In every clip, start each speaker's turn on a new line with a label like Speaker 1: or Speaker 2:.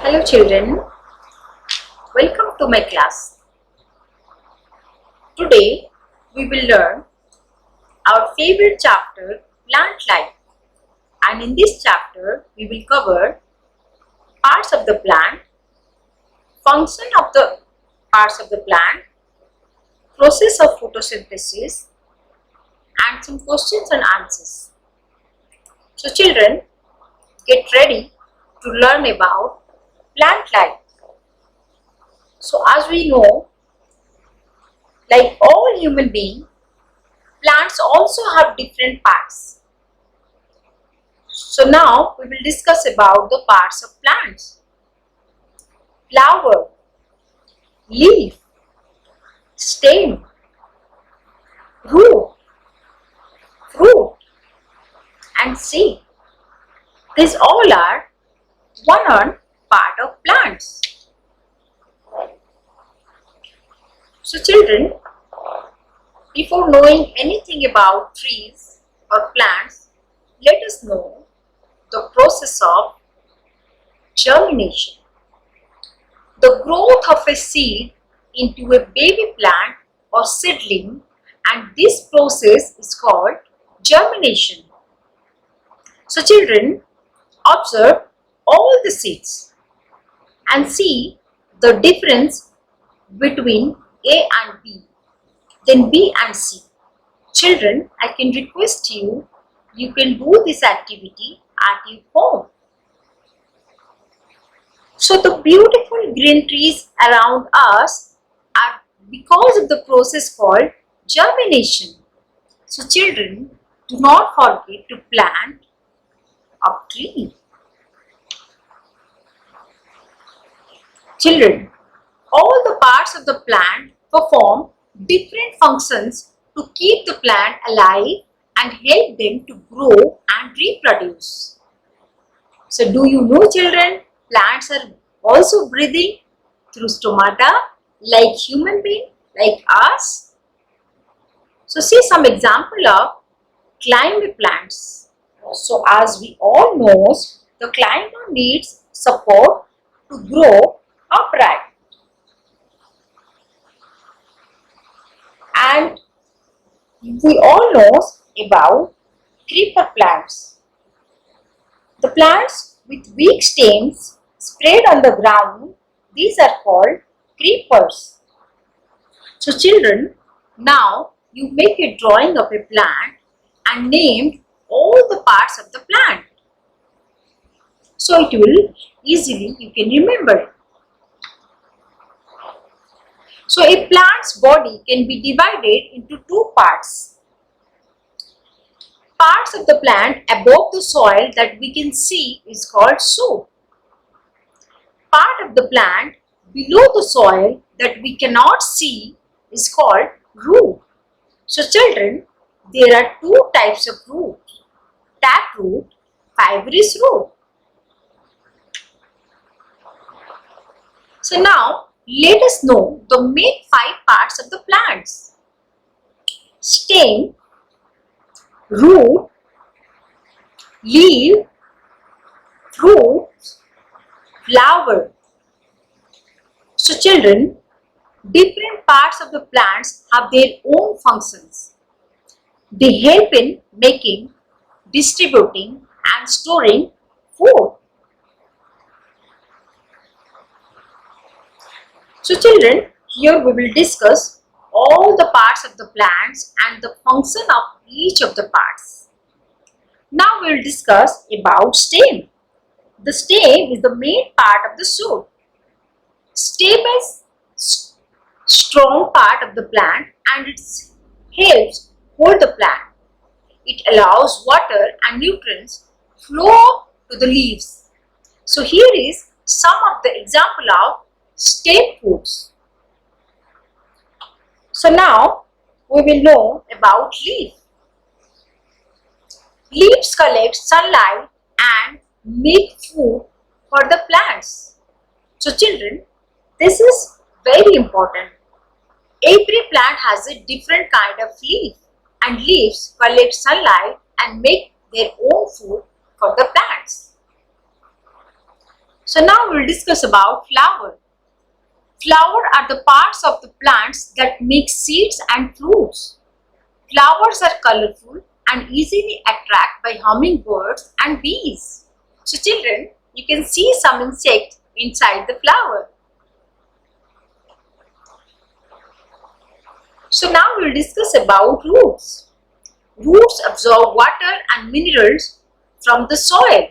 Speaker 1: Hello children, welcome to my class. Today we will learn our favorite chapter, Plant Life, and in this chapter we will cover parts of the plant, function of the parts of the plant, process of photosynthesis, and some questions and answers. So children, get ready to learn about plant life. So as we know, like all human beings, plants also have different parts. So now we will discuss about the parts of plants. Flower, leaf, stem, root, fruit and seed. These all are one part of plants. So children, before knowing anything about trees or plants, let us know the process of germination. The growth of a seed into a baby plant or seedling, and this process is called germination. So children, observe all the seeds and see the difference between A and B, then B and C. Children, I can request you, you can do this activity at your home. So the beautiful green trees around us are because of the process called germination. So children, do not forget to plant a tree. Children, all the parts of the plant perform different functions to keep the plant alive and help them to grow and reproduce. So do you know children, plants are also breathing through stomata like human being, like us. So see some example of climber plants. So as we all know, the climber needs support to grow upright. And we all know about creeper plants. The plants with weak stems spread on the ground, these are called creepers. So children, now you make a drawing of a plant and name all the parts of the plant. So it will easily, you can remember it. So a plant's body can be divided into two parts. Parts of the plant above the soil that we can see is called shoot. Part of the plant below the soil that we cannot see is called root. So children, there are two types of root, taproot, fibrous root. So now let us know the main 5 parts of the plants: stem, root, leaf, fruit, flower. So children, different parts of the plants have their own functions. They help in making, distributing and storing food. So children, here we will discuss all the parts of the plants and the function of each of the parts. Now we will discuss about stem. The stem is the main part of the shoot. Stem is strong part of the plant and it helps hold the plant. It allows water and nutrients flow to the leaves. So here is some of the example of stem foods. So now we will know about leaf. Leaves collect sunlight and make food for the plants. So children, this is very important. Every plant has a different kind of leaf, and leaves collect sunlight and make their own food for the plants. So now we will discuss about flower. Flower are the parts of the plants that make seeds and fruits. Flowers are colorful and easily attracted by hummingbirds and bees. So children, you can see some insect inside the flower. So now we will discuss about roots. Roots absorb water and minerals from the soil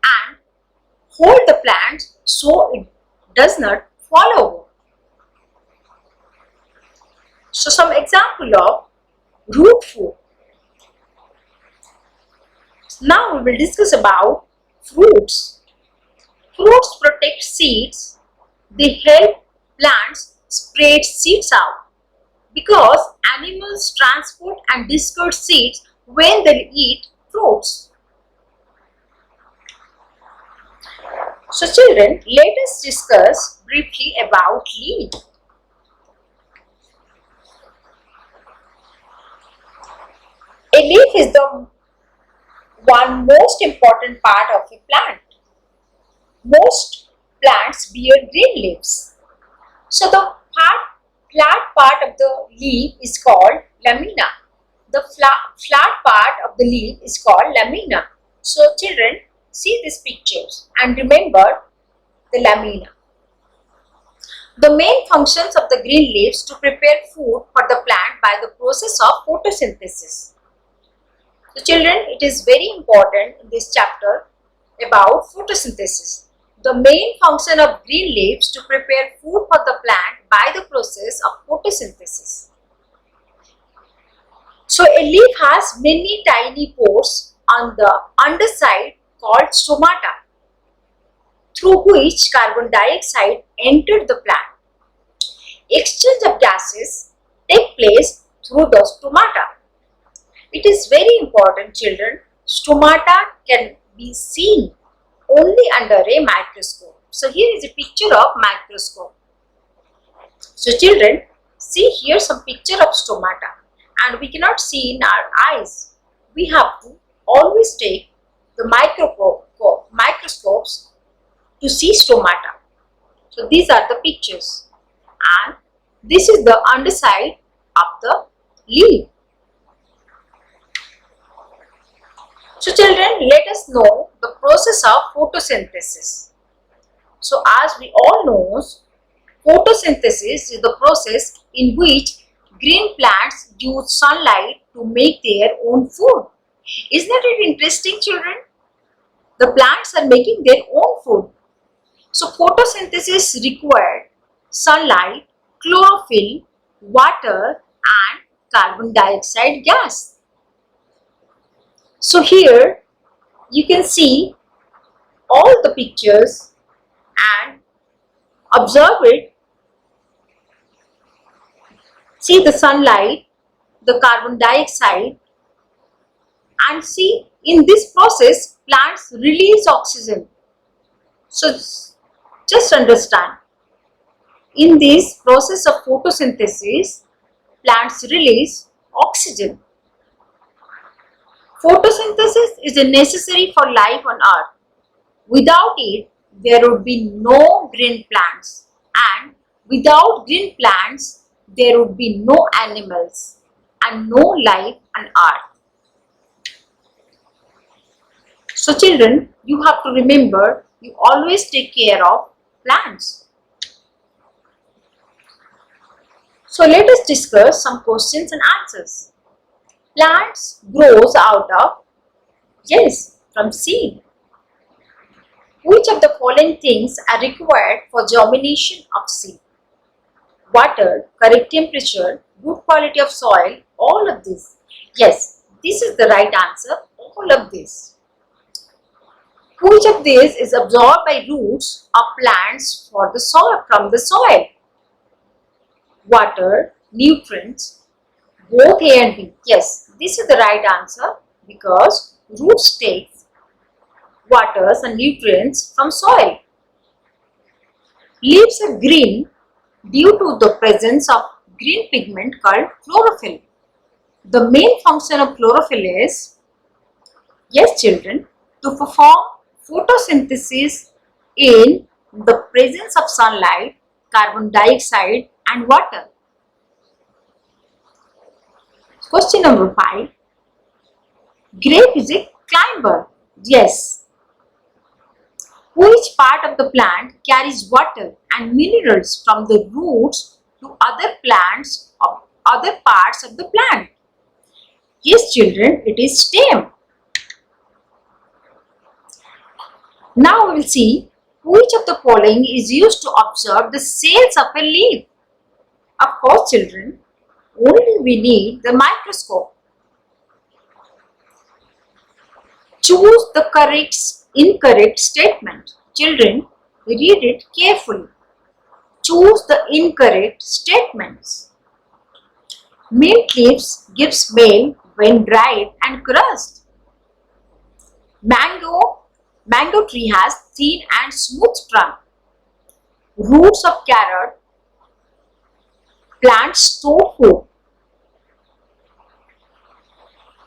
Speaker 1: and hold the plant so it does not fall over. So some example of root food. Now we will discuss about fruits. Fruits protect seeds. They help plants spread seeds out because animals transport and discard seeds when they eat fruits. So children, let us discuss briefly about leaf. A leaf is the one most important part of a plant. Most plants bear green leaves. So the flat part of the leaf is called lamina. The flat part of the leaf is called lamina. So children, see these pictures and remember the lamina. The main functions of the green leaves to prepare food for the plant by the process of photosynthesis. So children, it is very important in this chapter about photosynthesis. The main function of green leaves to prepare food for the plant by the process of photosynthesis. So a leaf has many tiny pores on the underside called stomata, through which carbon dioxide entered the plant. Exchange of gases take place through the stomata. It is very important, children. Stomata can be seen only under a microscope. So here is a picture of microscope. So children, see here some picture of stomata, and we cannot see in our eyes. We have to always take the microscopes to see stomata. So these are the pictures, and this is the underside of the leaf. So children, let us know the process of photosynthesis. So as we all know, photosynthesis is the process in which green plants use sunlight to make their own food. Isn't it interesting, children? The plants are making their own food. So photosynthesis required sunlight, chlorophyll, water and carbon dioxide gas. So here you can see all the pictures and observe it. See the sunlight, the carbon dioxide, and see in this process plants release oxygen. So just understand, in this process of photosynthesis plants release oxygen. Photosynthesis is necessary for life on earth. Without it, there would be no green plants, and without green plants, there would be no animals and no life on earth. So children, you have to remember, you always take care of plants. So let us discuss some questions and answers. Plants grows out of, yes, from seed. Which of the following things are required for germination of seed? Water, correct temperature, good quality of soil, all of this. Yes, this is the right answer, all of this. Which of these is absorbed by roots of plants from the soil? Water, nutrients, both A and B. Yes, this is the right answer because roots take waters and nutrients from soil. Leaves are green due to the presence of green pigment called chlorophyll. The main function of chlorophyll is, yes children, to perform photosynthesis in the presence of sunlight, carbon dioxide and water? Question number 5. Grape is a climber. Yes. Which part of the plant carries water and minerals from the roots to other plants or other parts of the plant? Yes, children, it is stem. Now we will see which of the following is used to observe the cells of a leaf. Of course, children, only we need the microscope. Choose the incorrect statement. Children, read it carefully. Choose the incorrect statements. Mint leaves give smell when dried and crushed. Mango tree has thin and smooth trunk. Roots of carrot plants store food.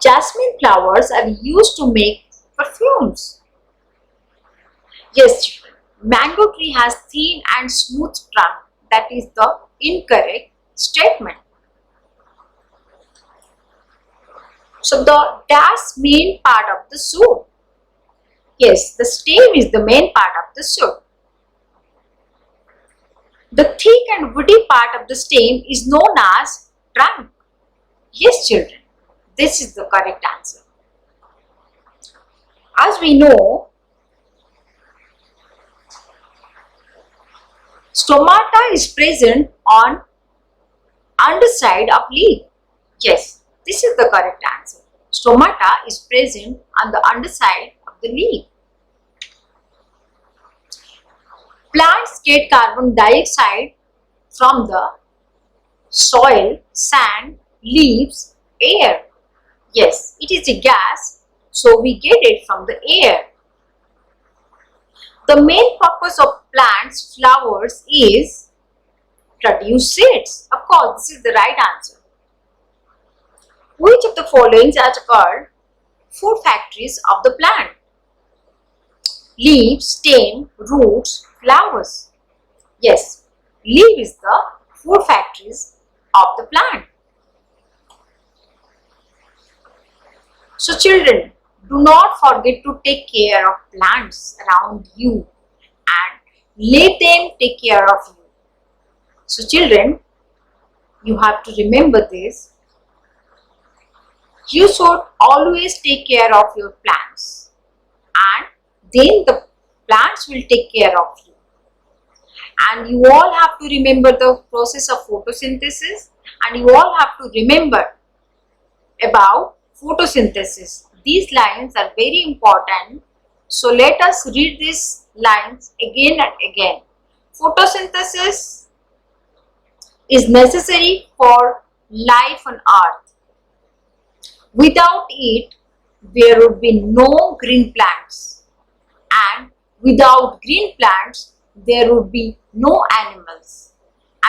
Speaker 1: Jasmine flowers are used to make perfumes. Yes, children, mango tree has thin and smooth trunk. That is the incorrect statement. So the dash main part of the shoot. Yes, the stem is the main part of the shoot. The thick and woody part of the stem is known as trunk. Yes, children, this is the correct answer. As we know, stomata is present on underside of leaf. Yes, this is the correct answer. Stomata is present on the underside of the leaf. Plants get carbon dioxide from the soil, sand, leaves, air. Yes, it is a gas, so we get it from the air. The main purpose of plants' flowers is produce seeds. Of course, this is the right answer. Which of the following are called food factories of the plant? Leaves, stem, roots, flowers. Yes, leaf is the food factories of the plant. So children, do not forget to take care of plants around you and let them take care of you. So children, you have to remember this. You should always take care of your plants and then the plants will take care of you. And you all have to remember the process of photosynthesis and you all have to remember about photosynthesis. These lines are very important. So let us read these lines again and again. Photosynthesis is necessary for life on earth. Without it, there would be no green plants, and without green plants, there would be no animals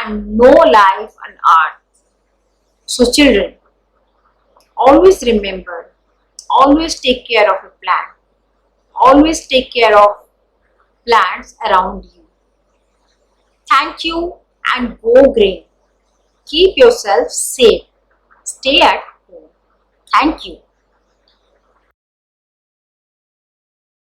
Speaker 1: and no life on earth. So children, always remember, always take care of a plant, always take care of plants around you. Thank you and go green. Keep yourself safe. Stay at home. Thank you.